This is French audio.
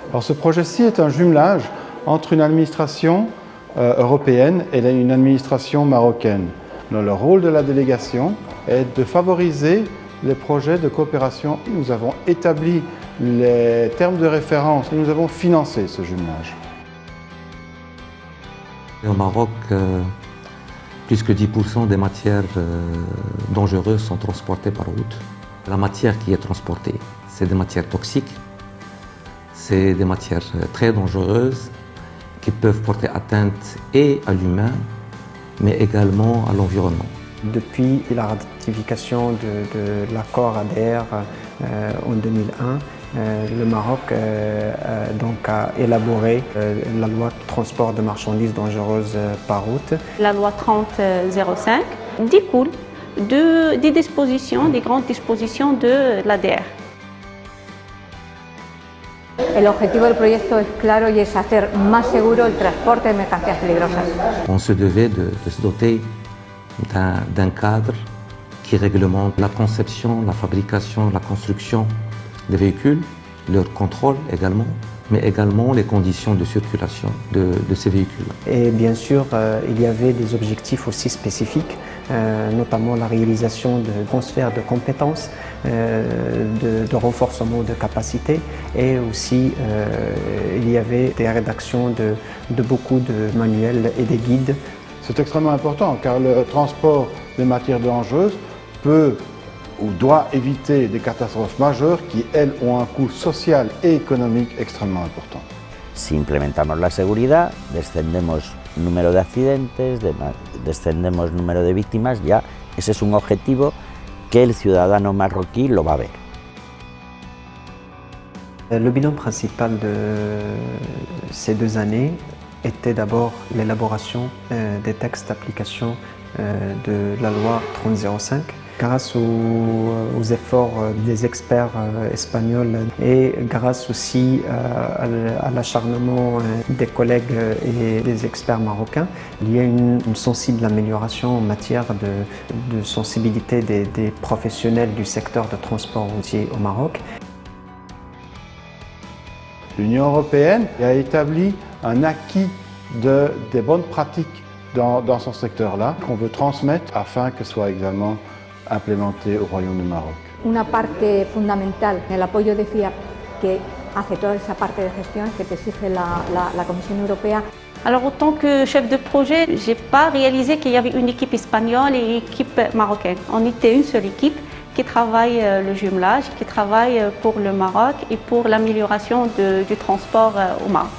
Alors, ce projet-ci est un jumelage entre une administration européenne et une administration marocaine. Alors, le rôle de la délégation est de favoriser les projets de coopération. Nous avons établi les termes de référence, nous avons financé ce jumelage. Au Maroc, plus que 10% des matières dangereuses sont transportées par route. La matière qui est transportée, c'est des matières toxiques, c'est des matières très dangereuses qui peuvent porter atteinte et à l'humain, mais également à l'environnement. Depuis la ratification de l'accord ADR en 2001, le Maroc a élaboré la loi de transport de marchandises dangereuses par route. La loi 3005 découle des dispositions, des grandes dispositions de l'ADR. El objetivo del proyecto es claro y es hacer más seguro el transporte de mercancías peligrosas. On se devait de se doter d'un cadre qui réglemente la conception, la fabrication, la construction des véhicules, leur contrôle également, mais également les conditions de circulation de ces véhicules. Et bien sûr, il y avait des objectifs aussi spécifiques, notamment la réalisation de transferts de compétences, de renforcement de capacités, et aussi il y avait des rédactions de beaucoup de manuels et des guides. C'est extrêmement important car le transport des matières dangereuses peut ou doit éviter des catastrophes majeures qui, elles, ont un coût social et économique extrêmement important. Si implementamos la seguridad, descendemos número de accidentes, descendemos número de víctimas, ya ese es un objetivo que el ciudadano marroquí lo va a ver. Le bilan principal de ces 2 années était d'abord l'élaboration des textes d'application de la loi 3005. Grâce aux efforts des experts espagnols et grâce aussi à l'acharnement des collègues et des experts marocains, il y a une sensible amélioration en matière de sensibilité des professionnels du secteur de transport routier au Maroc. L'Union européenne a établi un acquis des bonnes pratiques dans ce secteur-là qu'on veut transmettre afin que soit également implémenté au Royaume du Maroc. Una parte fundamental en el apoyo de FIAP que hace toda esa parte de gestión que te exige la Comisión Europea. Alors, en tant que chef de projet, je n'ai pas réalisé qu'il y avait une équipe espagnole et une équipe marocaine. On était une seule équipe qui travaille le jumelage, qui travaille pour le Maroc et pour l'amélioration du transport au Maroc.